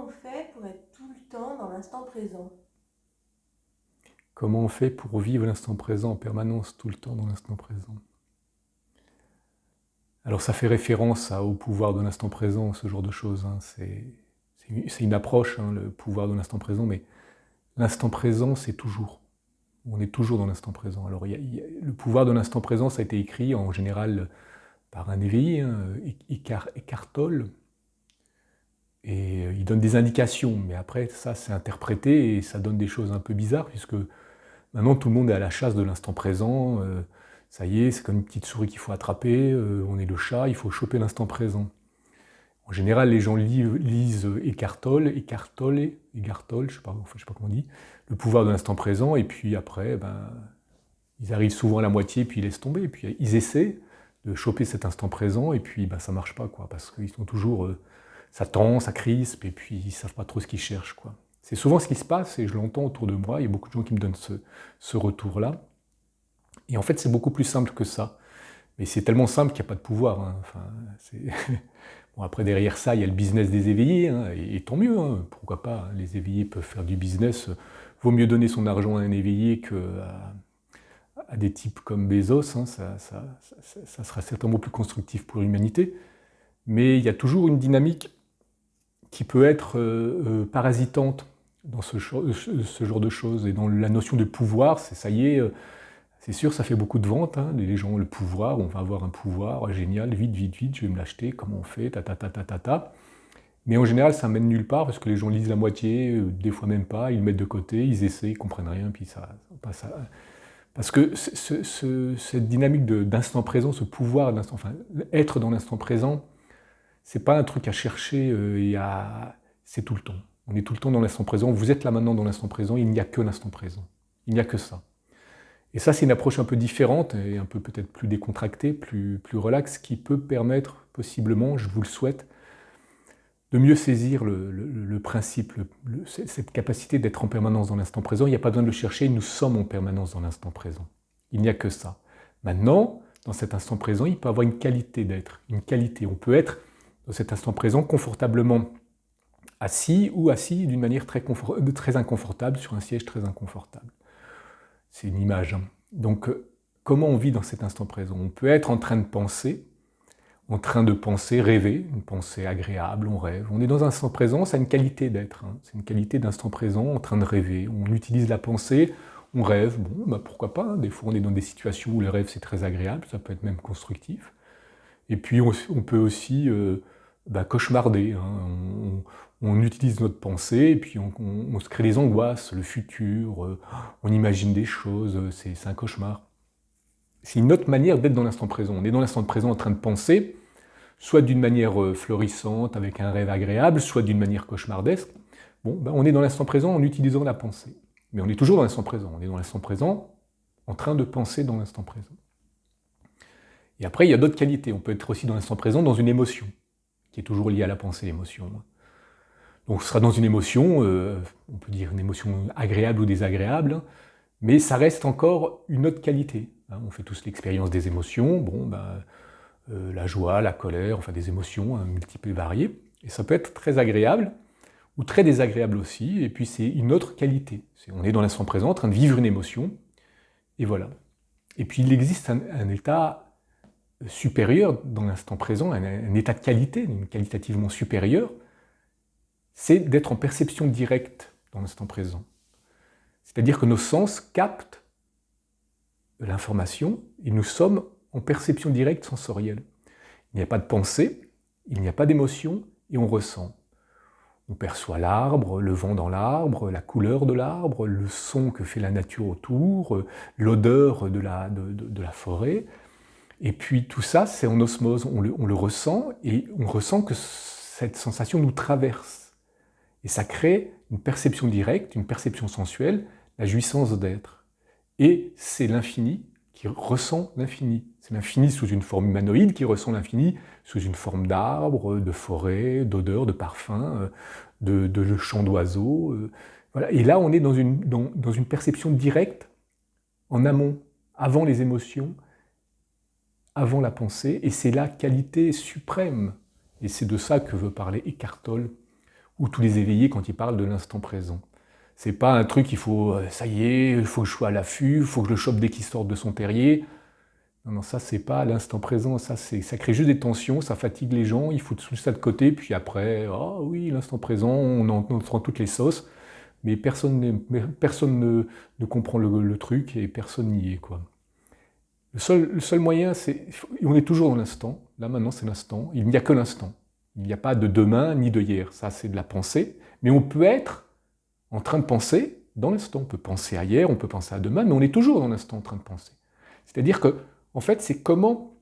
Comment on fait pour être tout le temps dans l'instant présent? Comment on fait pour vivre l'instant présent en permanence, tout le temps dans l'instant présent? Alors ça fait référence au pouvoir de l'instant présent, ce genre de choses, hein. C'est une approche, hein, le pouvoir de l'instant présent, mais l'instant présent, c'est toujours. On est toujours dans l'instant présent. Alors le pouvoir de l'instant présent, ça a été écrit en général par un éveillé, hein, Eckhart Tolle, et il donne des indications, mais après ça c'est interprété et ça donne des choses un peu bizarres, puisque maintenant, tout le monde est à la chasse de l'instant présent. Ça y est, c'est comme une petite souris qu'il faut attraper. On est le chat, il faut choper l'instant présent. En général, les gens lisent Eckhart Tolle, je sais pas comment on dit, le pouvoir de l'instant présent, et puis après, ils arrivent souvent à la moitié, puis ils laissent tomber. Et puis ils essaient de choper cet instant présent, et puis ça marche pas, quoi, parce qu'ils sont toujours, ça tend, ça crispe, et puis ils savent pas trop ce qu'ils cherchent, quoi. C'est souvent ce qui se passe, et je l'entends autour de moi, il y a beaucoup de gens qui me donnent ce retour-là. Et en fait, c'est beaucoup plus simple que ça. Mais c'est tellement simple qu'il n'y a pas de pouvoir, hein. Enfin, bon, après, derrière ça, il y a le business des éveillés, hein, et tant mieux, hein. Pourquoi pas, hein. Les éveillés peuvent faire du business. Vaut mieux donner son argent à un éveillé qu'à des types comme Bezos, hein. Ça sera certainement plus constructif pour l'humanité. Mais il y a toujours une dynamique qui peut être parasitante dans ce genre de choses. Et dans la notion de pouvoir, ça y est, c'est sûr, ça fait beaucoup de ventes, hein. Les gens, le pouvoir, on va avoir un pouvoir, génial, vite, vite, vite, je vais me l'acheter, comment on fait, ta, ta, ta, ta, ta, ta. Mais en général, ça mène nulle part, parce que les gens lisent la moitié, des fois même pas, ils le mettent de côté, ils essaient, ils comprennent rien, puis ça passe à... Parce que cette dynamique d'instant présent, ce pouvoir d'instant, enfin, être dans l'instant présent, c'est pas un truc à chercher c'est tout le temps. On est tout le temps dans l'instant présent, vous êtes là maintenant dans l'instant présent, il n'y a que l'instant présent. Il n'y a que ça. Et ça, c'est une approche un peu différente et un peu peut-être plus décontractée, plus relaxe, qui peut permettre possiblement, je vous le souhaite, de mieux saisir le principe, cette capacité d'être en permanence dans l'instant présent. Il n'y a pas besoin de le chercher, nous sommes en permanence dans l'instant présent. Il n'y a que ça. Maintenant, dans cet instant présent, il peut avoir une qualité d'être, une qualité. On peut être dans cet instant présent confortablement assis ou assis d'une manière très inconfortable sur un siège très inconfortable. C'est une image, hein. Donc, comment on vit dans cet instant présent? On peut être en train de penser, rêver, une pensée agréable, on rêve. On est dans un instant présent, ça a une qualité d'être, hein. C'est une qualité d'instant présent, en train de rêver. On utilise la pensée, on rêve, bon, pourquoi pas, hein. Des fois on est dans des situations où le rêve c'est très agréable, ça peut être même constructif. Et puis on peut aussi cauchemarder, hein. On utilise notre pensée, et puis on se crée des angoisses, le futur, on imagine des choses, c'est un cauchemar. C'est une autre manière d'être dans l'instant présent. On est dans l'instant présent en train de penser, soit d'une manière florissante, avec un rêve agréable, soit d'une manière cauchemardesque. Bon, on est dans l'instant présent en utilisant la pensée. Mais on est toujours dans l'instant présent. On est dans l'instant présent en train de penser dans l'instant présent. Et après, il y a d'autres qualités. On peut être aussi dans l'instant présent dans une émotion, qui est toujours liée à la pensée, l'émotion. Donc, ce sera dans une émotion, on peut dire une émotion agréable ou désagréable, mais ça reste encore une autre qualité, hein. On fait tous l'expérience des émotions, la joie, la colère, enfin des émotions, hein, multiples et variées. Et ça peut être très agréable, ou très désagréable aussi, et puis c'est une autre qualité. On est dans l'instant présent, en train de vivre une émotion, et voilà. Et puis il existe un état supérieur dans l'instant présent, un état de qualité, qualitativement supérieur, c'est d'être en perception directe dans l'instant présent. C'est-à-dire que nos sens captent l'information et nous sommes en perception directe sensorielle. Il n'y a pas de pensée, il n'y a pas d'émotion et on ressent. On perçoit l'arbre, le vent dans l'arbre, la couleur de l'arbre, le son que fait la nature autour, l'odeur de la forêt. Et puis tout ça, c'est en osmose, on le ressent et on ressent que cette sensation nous traverse. Et ça crée une perception directe, une perception sensuelle, la jouissance d'être. Et c'est l'infini qui ressent l'infini. C'est l'infini sous une forme humanoïde qui ressent l'infini sous une forme d'arbre, de forêt, d'odeur, de parfum, de chant d'oiseaux. Voilà. Et là, on est dans une perception directe, en amont, avant les émotions, avant la pensée, et c'est la qualité suprême. Et c'est de ça que veut parler Eckhart Tolle, ou tous les éveillés quand ils parlent de l'instant présent. C'est pas un truc, il faut, ça y est, il faut que je sois à l'affût, il faut que je le chope dès qu'il sort de son terrier. Non, non, ça c'est pas l'instant présent, ça crée juste des tensions, ça fatigue les gens, il faut tout ça de côté, puis après, ah oui, l'instant présent, on entend toutes les sauces, mais personne ne comprend le truc et personne n'y est, quoi. Le seul moyen, c'est, on est toujours dans l'instant, là maintenant c'est l'instant, il n'y a que l'instant. Il n'y a pas de demain ni de hier, ça c'est de la pensée, mais on peut être en train de penser dans l'instant. On peut penser à hier, on peut penser à demain, mais on est toujours dans l'instant en train de penser. C'est-à-dire que, en fait, c'est comment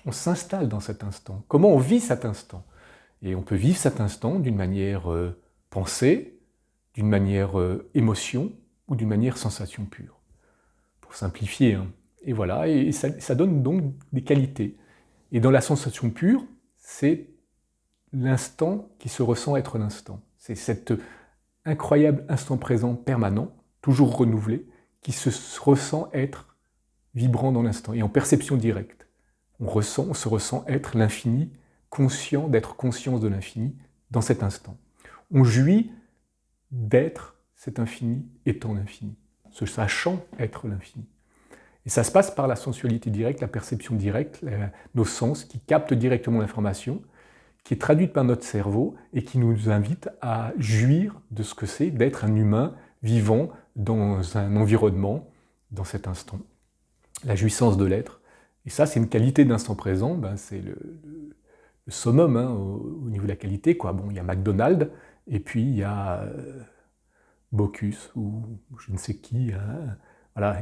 on s'installe dans cet instant, comment on vit cet instant. Et on peut vivre cet instant d'une manière pensée, d'une manière émotion ou d'une manière sensation pure. Pour simplifier, hein. Et voilà, et ça donne donc des qualités. Et dans la sensation pure, c'est l'instant qui se ressent être l'instant. C'est cet incroyable instant présent permanent, toujours renouvelé, qui se ressent être vibrant dans l'instant et en perception directe. On se ressent être l'infini, conscient d'être conscience de l'infini dans cet instant. On jouit d'être cet infini étant l'infini, se sachant être l'infini. Et ça se passe par la sensualité directe, la perception directe, nos sens qui captent directement l'information, qui est traduite par notre cerveau et qui nous invite à jouir de ce que c'est d'être un humain vivant dans un environnement, dans cet instant. La jouissance de l'être. Et ça, c'est une qualité d'instant présent, ben, c'est le summum hein, au niveau de la qualité, quoi. Bon, il y a McDonald's, et puis il y a Bocuse, ou je ne sais qui. Hein. Voilà,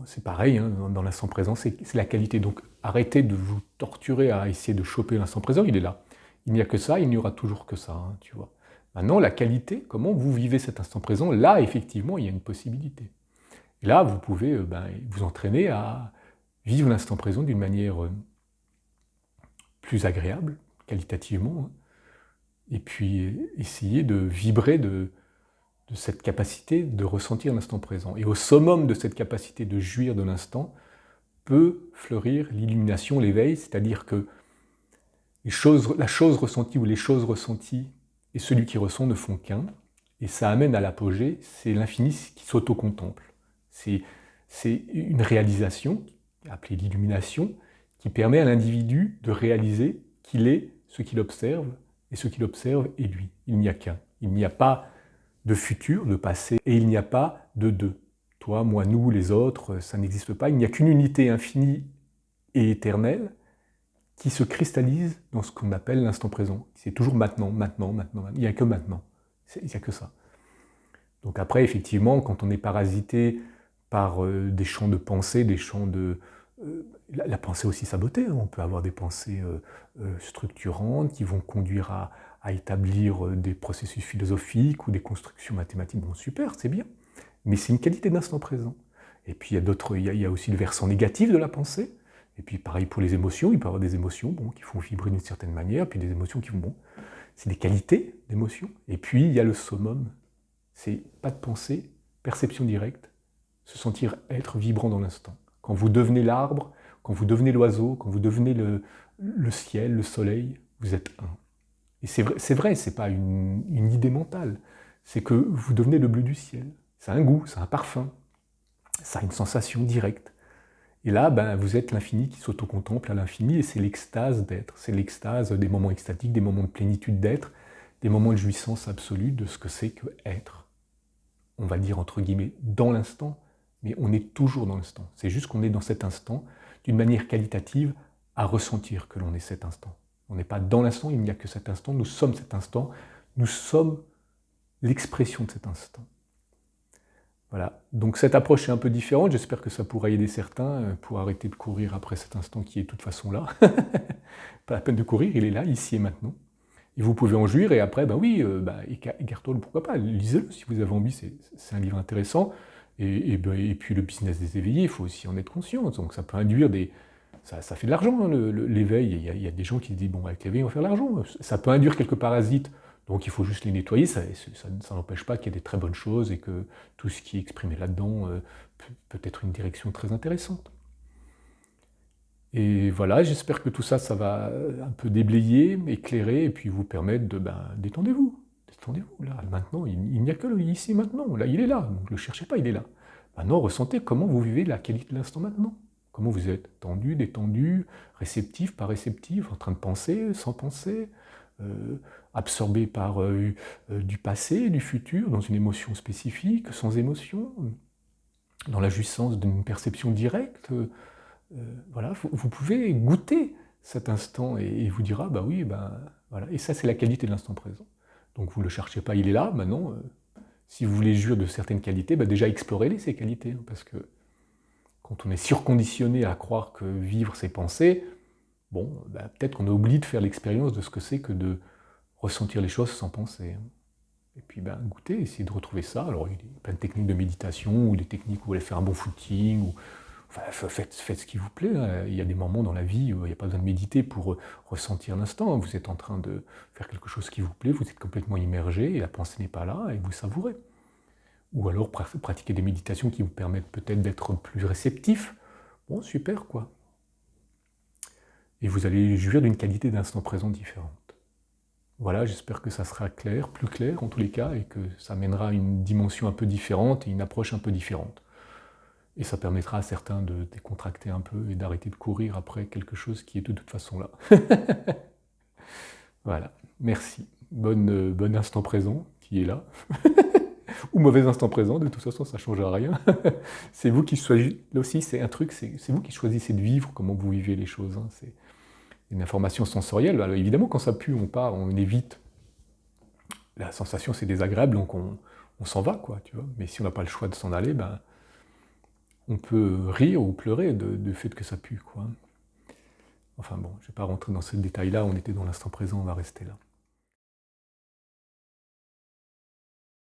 c'est pareil, hein, dans l'instant présent, c'est la qualité. Donc arrêtez de vous torturer à essayer de choper l'instant présent, il est là. Il n'y a que ça, il n'y aura toujours que ça, hein, tu vois. Maintenant, la qualité, comment vous vivez cet instant présent, là, effectivement, il y a une possibilité. Et là, vous pouvez vous entraîner à vivre l'instant présent d'une manière plus agréable, qualitativement, hein, et puis essayer de vibrer de cette capacité de ressentir l'instant présent. Et au summum de cette capacité de jouir de l'instant peut fleurir l'illumination, l'éveil, c'est-à-dire que la chose ressentie ou les choses ressenties et celui qui ressent ne font qu'un, et ça amène à l'apogée, c'est l'infini qui s'auto-contemple. C'est une réalisation, appelée l'illumination, qui permet à l'individu de réaliser qu'il est ce qu'il observe, et ce qu'il observe est lui. Il n'y a qu'un. Il n'y a pas de futur, de passé, et il n'y a pas de deux. Toi, moi, nous, les autres, ça n'existe pas. Il n'y a qu'une unité infinie et éternelle qui se cristallise dans ce qu'on appelle l'instant présent. C'est toujours maintenant, maintenant, maintenant. Il n'y a que maintenant. Il n'y a que ça. Donc après, effectivement, quand on est parasité par des champs de pensée, des champs de... la pensée aussi sabotée, hein. On peut avoir des pensées structurantes qui vont conduire à établir des processus philosophiques ou des constructions mathématiques. Bon, super, c'est bien. Mais c'est une qualité d'instant présent. Et puis il y a aussi le versant négatif de la pensée. Et puis pareil pour les émotions, il peut y avoir des émotions qui font vibrer d'une certaine manière, puis des émotions qui vont... Bon, c'est des qualités d'émotions. Et puis il y a le summum. C'est pas de pensée, perception directe, se sentir être vibrant dans l'instant. Quand vous devenez l'arbre, quand vous devenez l'oiseau, quand vous devenez le ciel, le soleil, vous êtes un. Et c'est vrai, c'est pas une idée mentale. C'est que vous devenez le bleu du ciel. Ça a un goût, ça a un parfum, ça a une sensation directe. Et là, vous êtes l'infini qui s'auto-contemple à l'infini, et c'est l'extase d'être. C'est l'extase des moments extatiques, des moments de plénitude d'être, des moments de jouissance absolue de ce que c'est que être. On va dire entre guillemets dans l'instant, mais on est toujours dans l'instant. C'est juste qu'on est dans cet instant d'une manière qualitative à ressentir que l'on est cet instant. On n'est pas dans l'instant, il n'y a que cet instant, nous sommes cet instant, nous sommes l'expression de cet instant. Voilà, donc cette approche est un peu différente, j'espère que ça pourra aider certains pour arrêter de courir après cet instant qui est de toute façon là. Pas la peine de courir, il est là, ici et maintenant. Et vous pouvez en jouir, et après, Eckhart Tolle, pourquoi pas, lisez-le si vous avez envie, c'est un livre intéressant. Et puis le business des éveillés, il faut aussi en être conscient, donc ça peut induire des... Ça fait de l'argent, hein, l'éveil, il y a des gens qui se disent, bon, avec l'éveil, on va faire de l'argent. Ça peut induire quelques parasites, donc il faut juste les nettoyer, ça n'empêche pas qu'il y ait des très bonnes choses, et que tout ce qui est exprimé là-dedans peut être une direction très intéressante. Et voilà, j'espère que tout ça, ça va un peu déblayer, éclairer, et puis vous permettre de, détendez-vous. Détendez-vous, là, maintenant, il n'y a que le ici, maintenant, là, il est là, donc ne le cherchez pas, il est là. Maintenant, ressentez comment vous vivez la qualité de l'instant maintenant. Comment vous êtes tendu, détendu, réceptif, pas réceptif, en train de penser, sans penser, absorbé par du passé, du futur, dans une émotion spécifique, sans émotion, dans la jouissance d'une perception directe. Voilà, vous pouvez goûter cet instant et vous dire, ah bah oui, bah, voilà. Et ça, c'est la qualité de l'instant présent. Donc vous ne le cherchez pas, il est là, maintenant. Si vous voulez jouir de certaines qualités, bah déjà explorez-les, ces qualités, hein, parce que quand on est surconditionné à croire que vivre, c'est penser, bon, bah, peut-être qu'on oublie de faire l'expérience de ce que c'est que de ressentir les choses sans penser. Et puis ben, goûtez, essayez de retrouver ça. Alors il y a plein de techniques de méditation, ou des techniques où vous allez faire un bon footing, ou enfin, faites ce qui vous plaît. Hein. Il y a des moments dans la vie où il n'y a pas besoin de méditer pour ressentir l'instant. Vous êtes en train de faire quelque chose qui vous plaît, vous êtes complètement immergé, et la pensée n'est pas là, et vous savourez. Ou alors pratiquer des méditations qui vous permettent peut-être d'être plus réceptif. Bon, super, quoi. Et vous allez jouir d'une qualité d'instant présent différente. Voilà, j'espère que ça sera clair, plus clair en tous les cas, et que ça mènera à une dimension un peu différente et une approche un peu différente. Et ça permettra à certains de décontracter un peu et d'arrêter de courir après quelque chose qui est de toute façon là. Voilà, merci. Bon instant présent qui est là. Ou mauvais instant présent, de toute façon ça ne changera rien. C'est vous qui choisissez, là aussi c'est un truc, c'est vous qui choisissez de vivre comment vous vivez les choses. Hein. C'est une information sensorielle. Alors évidemment, quand ça pue, on part, on évite. La sensation, c'est désagréable, donc on s'en va, quoi, tu vois. Mais si on n'a pas le choix de s'en aller, ben, on peut rire ou pleurer du fait que ça pue, quoi. Enfin bon, je ne vais pas rentrer dans ce détail-là, on était dans l'instant présent, on va rester là.